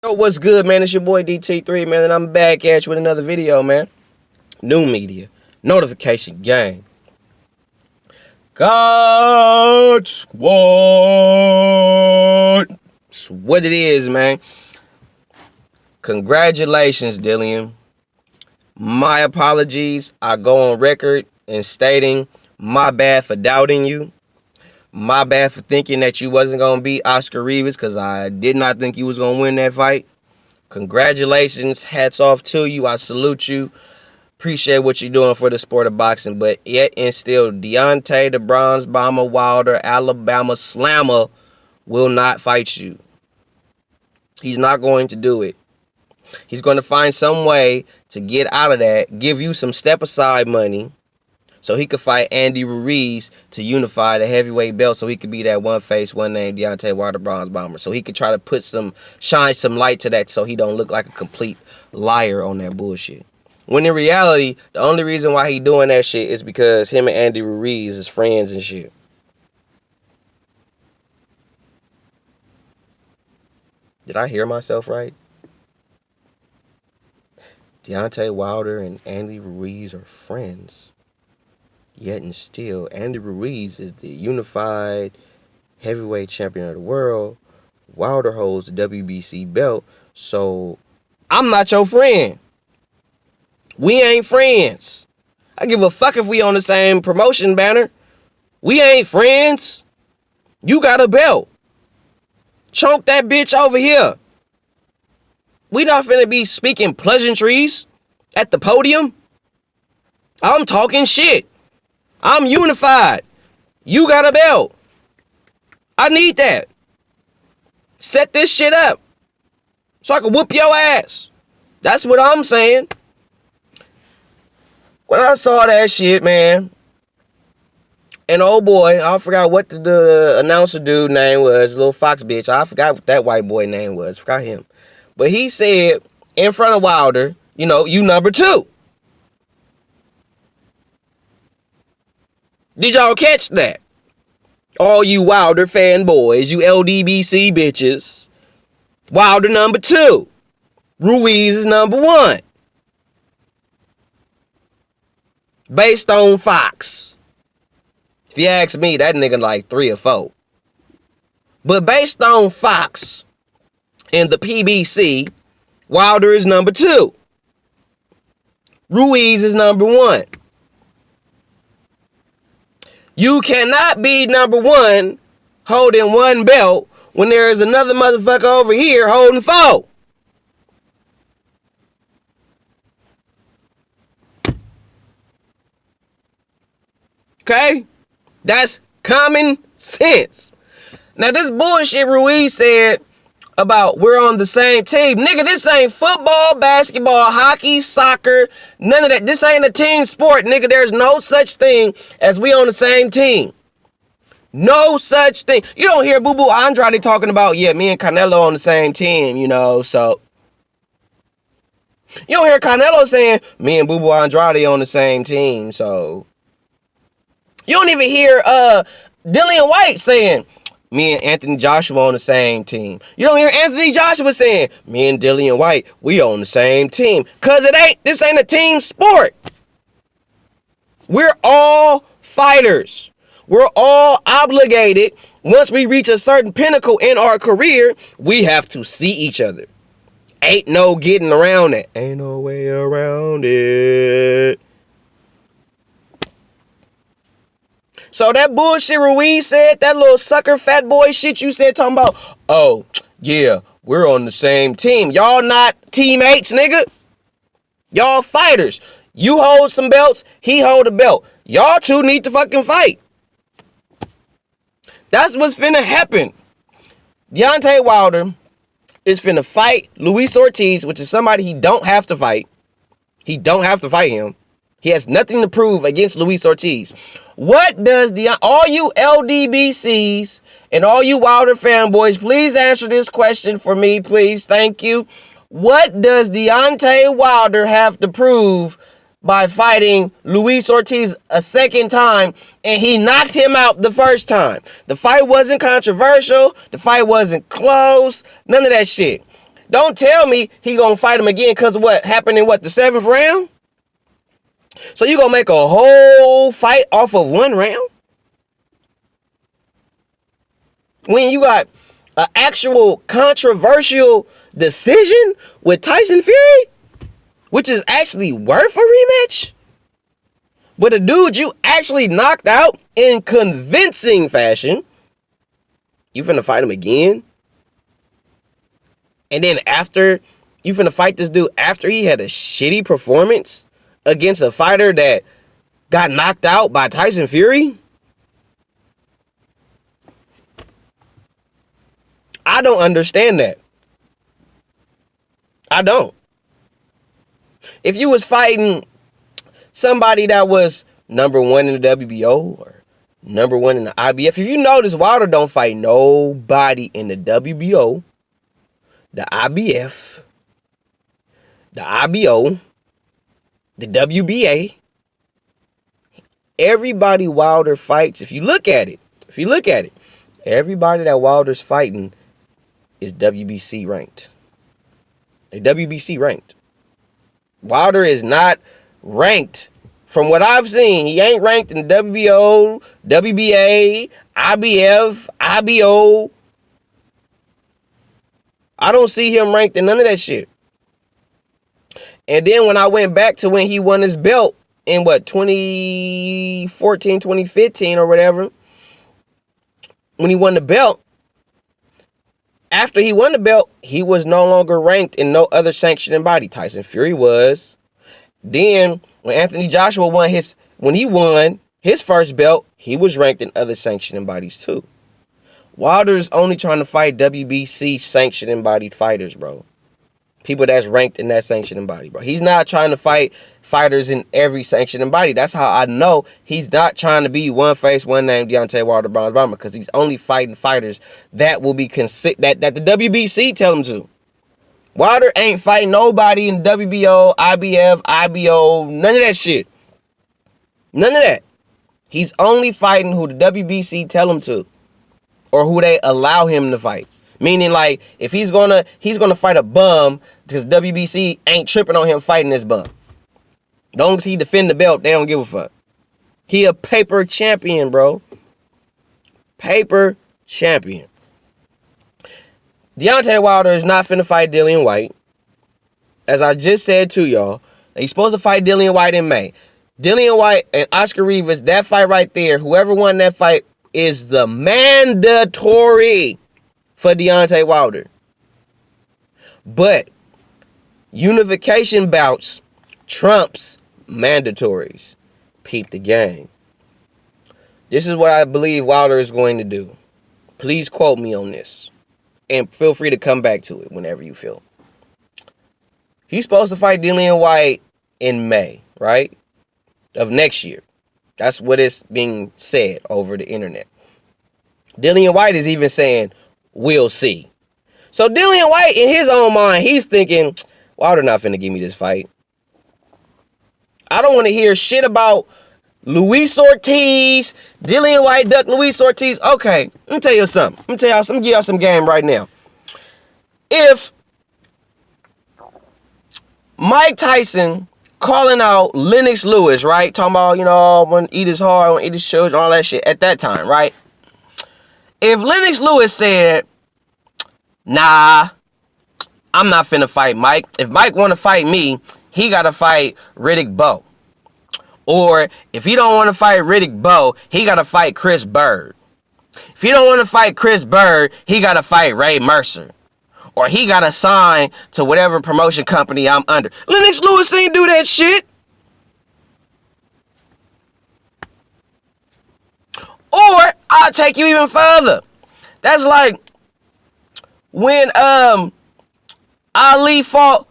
Yo, what's good, man? It's your boy DT3, man, and I'm back at you with another video, man. New media, notification gang. God Squad. That's what it is, man. Congratulations, Dillian. My apologies. I go on record in stating my bad for doubting you. My bad for thinking that you wasn't going to beat Oscar Ruiz because I did not think you was going to win that fight. Congratulations. Hats off to you. I salute you. Appreciate what you're doing for the sport of boxing. But yet and still, Deontay, the Bronze Bomber Wilder, Alabama Slammer, will not fight you. He's not going to do it. He's going to find some way to get out of that, give you some step-aside money, so he could fight Andy Ruiz to unify the heavyweight belt, so he could be that one face, one name, Deontay Wilder Bronze Bomber. So he could try to shine some light to that so he don't look like a complete liar on that bullshit. When in reality, the only reason why he doing that shit is because him and Andy Ruiz is friends and shit. Did I hear myself right? Deontay Wilder and Andy Ruiz are friends. Yet and still, Andy Ruiz is the unified heavyweight champion of the world. Wilder holds the WBC belt. So, I'm not your friend. We ain't friends. I give a fuck if we on the same promotion banner. We ain't friends. You got a belt. Chunk that bitch over here. We not finna be speaking pleasantries at the podium. I'm talking shit. I'm unified. You got a belt. I need that. Set this shit up so I can whoop your ass. That's what I'm saying. When I saw that shit, man, and oh boy, I forgot what the announcer dude name was, little Fox bitch. I forgot what that white boy name was. Forgot him. But he said in front of Wilder, you know, you number 2. Did y'all catch that? All you Wilder fanboys, you LDBC bitches. Wilder number 2. Ruiz is number 1. Based on Fox. If you ask me, that nigga like 3 or 4. But based on Fox and the PBC, Wilder is number 2. Ruiz is number 1. You cannot be number 1 holding 1 belt when there is another motherfucker over here holding 4. Okay? That's common sense. Now, this bullshit Ruiz said about we're on the same team. Nigga, this ain't football, basketball, hockey, soccer, none of that. This ain't a team sport, nigga. There's no such thing as we on the same team. No such thing. You don't hear Boo Boo Andrade talking about, yeah, me and Canelo on the same team, you know, so. You don't hear Canelo saying, me and Boo Boo Andrade on the same team, so. You don't even hear Dillian Whyte saying, me and Anthony Joshua on the same team. You don't hear Anthony Joshua saying, me and Dillian Whyte, we on the same team. Cause this ain't a team sport. We're all fighters. We're all obligated. Once we reach a certain pinnacle in our career, we have to see each other. Ain't no getting around it. Ain't no way around it. So that bullshit Ruiz said, that little sucker fat boy shit you said talking about, oh, yeah, we're on the same team. Y'all not teammates, nigga. Y'all fighters. You hold some belts, he hold a belt. Y'all two need to fucking fight. That's what's finna happen. Deontay Wilder is finna fight Luis Ortiz, which is somebody he don't have to fight. He don't have to fight him. He has nothing to prove against Luis Ortiz. What does all you LDBCs and all you Wilder fanboys, please answer this question for me, please. Thank you. What does Deontay Wilder have to prove by fighting Luis Ortiz a second time and he knocked him out the first time? The fight wasn't controversial. The fight wasn't close. None of that shit. Don't tell me he gonna fight him again because of what happened in the 7th round. So you gonna make a whole fight off of 1 round? When you got an actual controversial decision with Tyson Fury, which is actually worth a rematch, but a dude you actually knocked out in convincing fashion, you finna fight him again? And then after, you finna fight this dude after he had a shitty performance against a fighter that got knocked out by Tyson Fury? I don't understand that. I don't. If you was fighting somebody that was number 1 in the WBO or number 1 in the IBF, if you notice, Wilder don't fight nobody in the WBO, the IBF, the IBO, the WBA. Everybody Wilder fights, if you look at it, everybody that Wilder's fighting is WBC ranked. They WBC ranked. Wilder is not ranked. From what I've seen, he ain't ranked in the WBO, WBA, IBF, IBO. I don't see him ranked in none of that shit. And then when I went back to when he won his belt in 2014, 2015 or whatever, when he won the belt, after he won the belt, he was no longer ranked in no other sanctioning body. Tyson Fury was. Then when Anthony Joshua won his first belt, he was ranked in other sanctioning bodies too. Wilder's only trying to fight WBC sanctioning body fighters, bro. People that's ranked in that sanctioning body, bro. He's not trying to fight fighters in every sanctioning body. That's how I know he's not trying to be one face, one name, Deontay Wilder, Bronze Bomber, because he's only fighting fighters that will be that the WBC tell him to. Wilder ain't fighting nobody in WBO, IBF, IBO, none of that shit. None of that. He's only fighting who the WBC tell him to, or who they allow him to fight. Meaning, like, if he's gonna fight a bum, because WBC ain't tripping on him fighting this bum. As long as he defend the belt, they don't give a fuck. He a paper champion, bro. Paper champion. Deontay Wilder is not finna fight Dillian Whyte. As I just said to y'all, he's supposed to fight Dillian Whyte in May. Dillian Whyte and Oscar Rivas, that fight right there, whoever won that fight is the mandatory for Deontay Wilder. But unification bouts trumps mandatories. Peep the game. This is what I believe Wilder is going to do. Please quote me on this. And feel free to come back to it whenever you feel. He's supposed to fight Dillian Whyte in May, right? Of next year. That's what is being said over the internet. Dillian Whyte is even saying, we'll see. So Dillian Whyte, in his own mind, he's thinking, Wilder not finna give me this fight. I don't want to hear shit about Luis Ortiz. Dillian Whyte ducked Luis Ortiz. Okay, let me tell you something. Let me give y'all some game right now. If Mike Tyson calling out Lennox Lewis, right? Talking about, I want to eat his heart, I want to eat his children, all that shit at that time, right? If Lennox Lewis said, nah, I'm not finna fight Mike. If Mike want to fight me, he got to fight Riddick Bowe. Or if he don't want to fight Riddick Bowe, he got to fight Chris Bird. If he don't want to fight Chris Bird, he got to fight Ray Mercer. Or he got to sign to whatever promotion company I'm under. Lennox Lewis ain't do that shit. Or I'll take you even further. That's like when Ali fought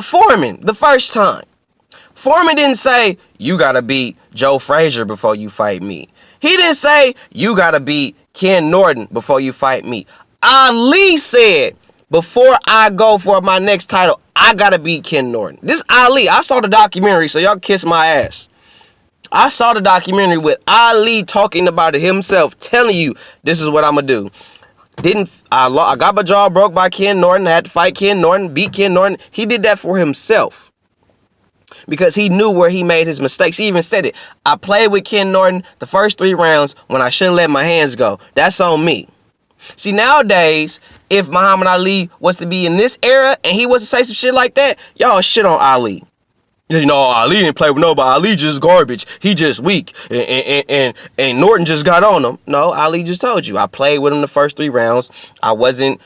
Foreman the first time. Foreman didn't say, you gotta beat Joe Frazier before you fight me. He didn't say, you gotta beat Ken Norton before you fight me. Ali said, before I go for my next title, I gotta beat Ken Norton. This Ali, I saw the documentary, so y'all kiss my ass. I saw the documentary with Ali talking about it himself, telling you, this is what I'm gonna do. I got my jaw broke by Ken Norton. I had to fight Ken Norton, beat Ken Norton. He did that for himself because he knew where he made his mistakes. He even said it. I played with Ken Norton the first 3 rounds when I should have let my hands go. That's on me. See, nowadays, if Muhammad Ali was to be in this era and he was to say some shit like that, y'all shit on Ali. You know, Ali didn't play with nobody. Ali just garbage. He just weak. And Norton just got on him. No, Ali just told you. I played with him the first 3 rounds. I wasn't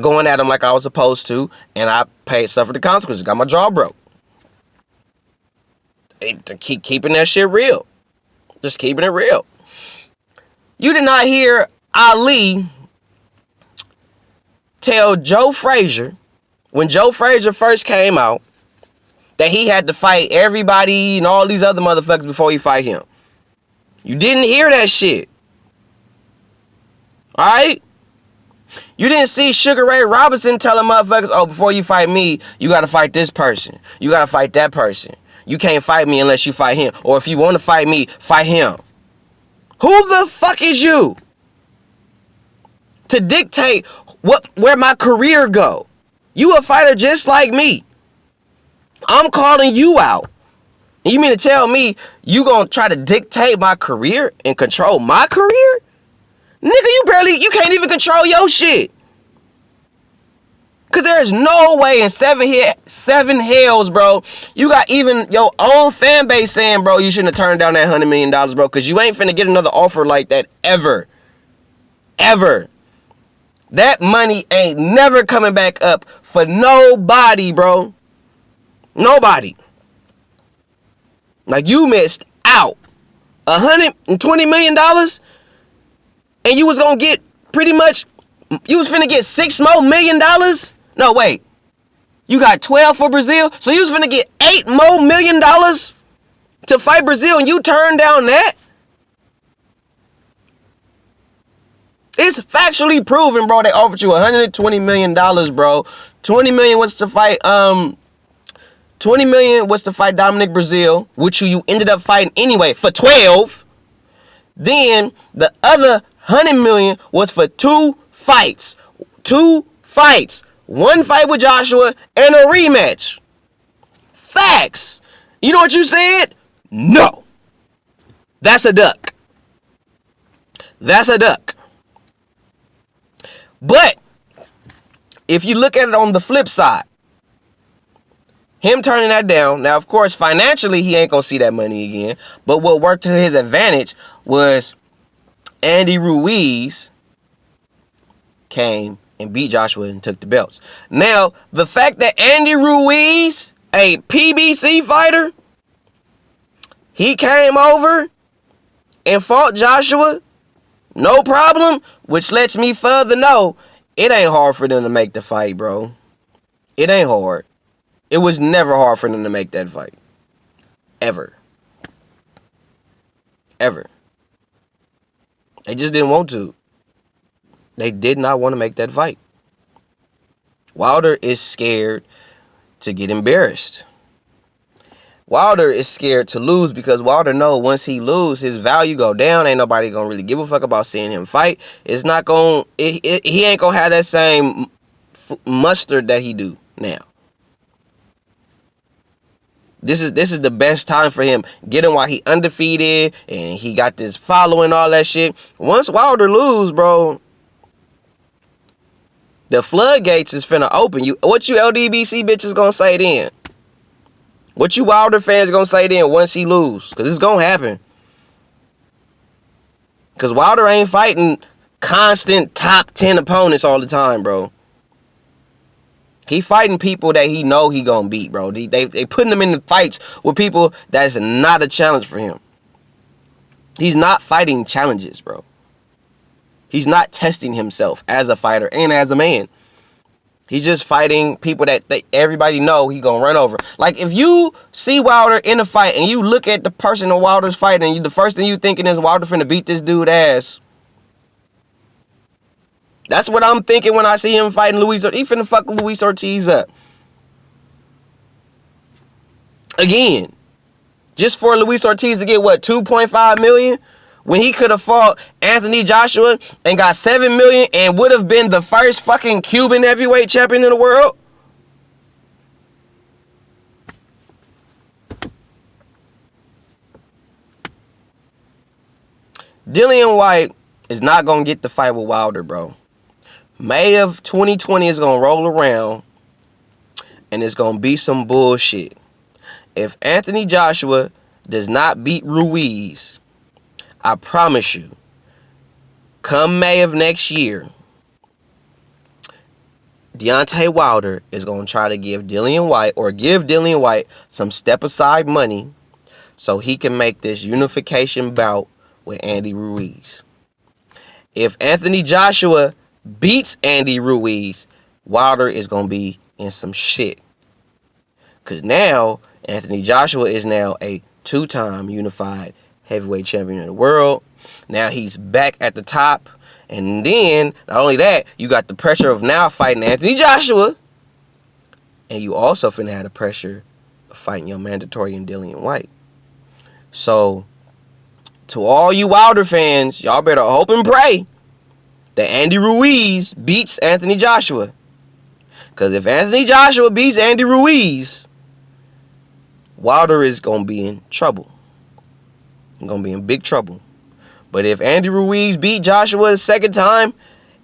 going at him like I was supposed to. And I suffered the consequences. Got my jaw broke. Keep keeping that shit real. Just keeping it real. You did not hear Ali tell Joe Frazier, when Joe Frazier first came out, that he had to fight everybody and all these other motherfuckers before he fight him. You didn't hear that shit. Alright? You didn't see Sugar Ray Robinson telling motherfuckers, oh, before you fight me, you gotta fight this person. You gotta fight that person. You can't fight me unless you fight him. Or if you want to fight me, fight him. Who the fuck is you to dictate where my career go? You a fighter just like me. I'm calling you out. You mean to tell me you gonna try to dictate my career and control my career? Nigga, you can't even control your shit. Cause there's no way in 7 hells, bro. You got even your own fan base saying, bro, you shouldn't have turned down that $100 million, bro. Cause you ain't finna get another offer like that ever. Ever. That money ain't never coming back up for nobody, bro. Nobody. Like, you missed out. $120 million, and you was gonna get pretty much, you was finna get $6 more million. No, wait. You got 12 for Brazil, so you was finna get $8 more million to fight Brazil, and you turned down that? It's factually proven, bro. They offered you $120 million, bro. $20 million was to fight, $20 million was to fight Dominic Brazil, which you ended up fighting anyway for 12. Then the other $100 million was for 2 fights. 2 fights. 1 fight with Joshua and a rematch. Facts. You know what you said? No. That's a duck. That's a duck. But if you look at it on the flip side, him turning that down, now of course financially he ain't gonna see that money again, but what worked to his advantage was Andy Ruiz came and beat Joshua and took the belts. Now, the fact that Andy Ruiz, a PBC fighter, he came over and fought Joshua, no problem, which lets me further know it ain't hard for them to make the fight, bro. It ain't hard. It was never hard for them to make that fight. Ever. Ever. They just didn't want to. They did not want to make that fight. Wilder is scared to get embarrassed. Wilder is scared to lose because Wilder know once he lose, his value go down. Ain't nobody gonna really give a fuck about seeing him fight. It's not gonna. He ain't gonna have that same mustard that he do now. This is the best time for him. Get him while he undefeated and he got this following, all that shit. Once Wilder lose, bro, the floodgates is finna open. What you LDBC bitches gonna say then? What you Wilder fans gonna say then once he lose? Because it's gonna happen. Because Wilder ain't fighting constant top 10 opponents all the time, bro. He fighting people that he know he gonna beat, bro. They putting him in the fights with people that's not a challenge for him. He's not fighting challenges, bro. He's not testing himself as a fighter and as a man. He's just fighting people that everybody know he gonna run over. Like, if you see Wilder in a fight and you look at the person that Wilder's fighting, the first thing you thinking is Wilder finna beat this dude ass. That's what I'm thinking when I see him fighting Luis Ortiz. He finna fuck Luis Ortiz up. Again, just for Luis Ortiz to get, what, $2.5 million? when he could have fought Anthony Joshua and got $7 million and would have been the first fucking Cuban heavyweight champion in the world? Dillian Whyte is not going to get the fight with Wilder, bro. May of 2020 is going to roll around and it's going to be some bullshit. If Anthony Joshua does not beat Ruiz, I promise you, come May of next year, Deontay Wilder is going to try to give Dillian Whyte some step-aside money so he can make this unification bout with Andy Ruiz. If Anthony Joshua beats Andy Ruiz, Wilder is going to be in some shit. Because now, Anthony Joshua is now a 2-time unified heavyweight champion of the world. Now he's back at the top. And then, not only that, you got the pressure of now fighting Anthony Joshua. And you also finna have the pressure of fighting your mandatory and Dillian Whyte. So, to all you Wilder fans, y'all better hope and pray that Andy Ruiz beats Anthony Joshua. Because if Anthony Joshua beats Andy Ruiz, Wilder is going to be in trouble. He's going to be in big trouble. But if Andy Ruiz beat Joshua the second time,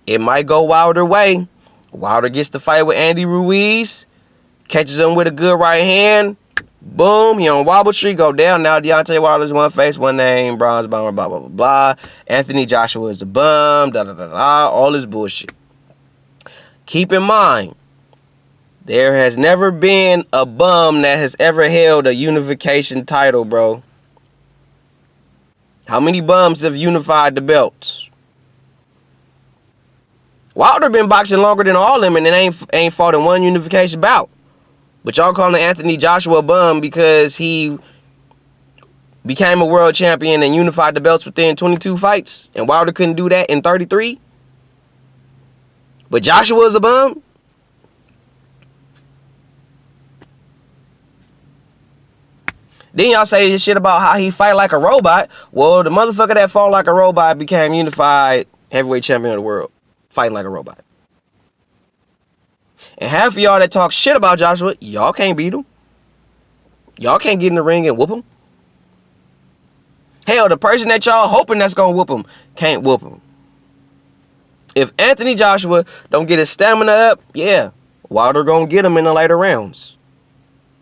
it might go Wilder way. Wilder gets to fight with Andy Ruiz, catches him with a good right hand. Boom, he on wobble street, go down. Now Deontay Wilder's one face, one name, bronze bomber, blah, blah, blah, blah. Anthony Joshua is a bum, da, da, da, da, all this bullshit. Keep in mind, there has never been a bum that has ever held a unification title, bro. How many bums have unified the belts? Wilder been boxing longer than all them and it ain't fought in one unification bout. But y'all calling Anthony Joshua a bum because he became a world champion and unified the belts within 22 fights. And Wilder couldn't do that in 33. But Joshua is a bum? Then y'all say this shit about how he fight like a robot. Well, the motherfucker that fought like a robot became unified heavyweight champion of the world. Fighting like a robot. And half of y'all that talk shit about Joshua, y'all can't beat him. Y'all can't get in the ring and whoop him. Hell, the person that y'all hoping that's going to whoop him can't whoop him. If Anthony Joshua don't get his stamina up, yeah, Wilder going to get him in the later rounds.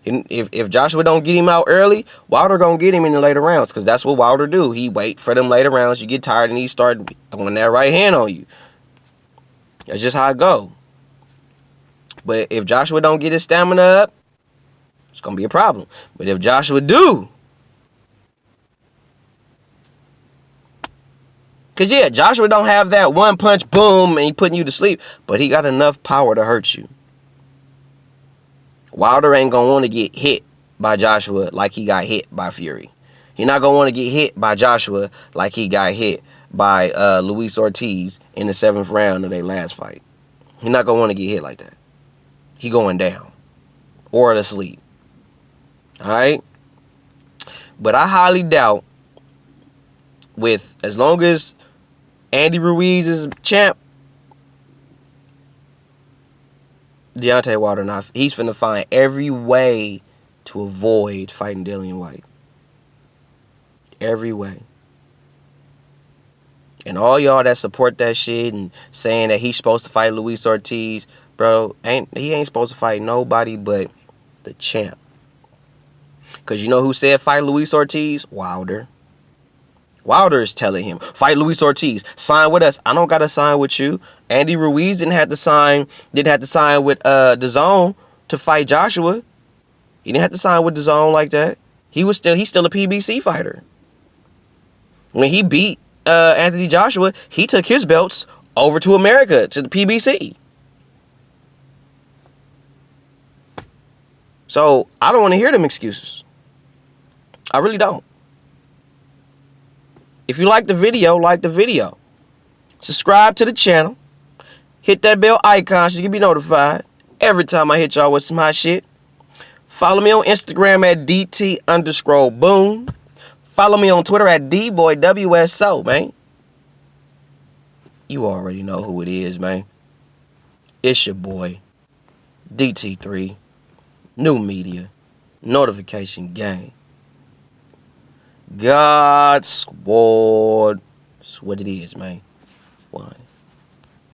If Joshua don't get him out early, Wilder going to get him in the later rounds because that's what Wilder do. He wait for them later rounds. You get tired and he start throwing that right hand on you. That's just how it go. But if Joshua don't get his stamina up, it's going to be a problem. But if Joshua do, because yeah, Joshua don't have that one punch, boom, and he putting you to sleep, but he got enough power to hurt you. Wilder ain't going to want to get hit by Joshua like he got hit by Fury. He not going to want to get hit by Joshua like he got hit by Luis Ortiz in the 7th round of their last fight. He not going to want to get hit like that. He going down or to sleep. All right? But I highly doubt with as long as Andy Ruiz is champ, Deontay Wilder he's finna find every way to avoid fighting Dillian Whyte. Every way. And all y'all that support that shit and saying that he's supposed to fight Luis Ortiz, bro, he ain't supposed to fight nobody but the champ. Because you know who said fight Luis Ortiz? Wilder. Wilder is telling him, fight Luis Ortiz. Sign with us. I don't got to sign with you. Andy Ruiz didn't have to sign with DAZN to fight Joshua. He didn't have to sign with DAZN like that. He's still a PBC fighter. When he beat Anthony Joshua, he took his belts over to America, to the PBC. So I don't want to hear them excuses. I really don't. If you like the video, like the video. Subscribe to the channel. Hit that bell icon so you can be notified every time I hit y'all with some hot shit. Follow me on Instagram at DT_boom. Follow me on Twitter at DBoyWSO, man. You already know who it is, man. It's your boy, DT3, New Media, Notification Gang. God Squad. That's what it is, man. One.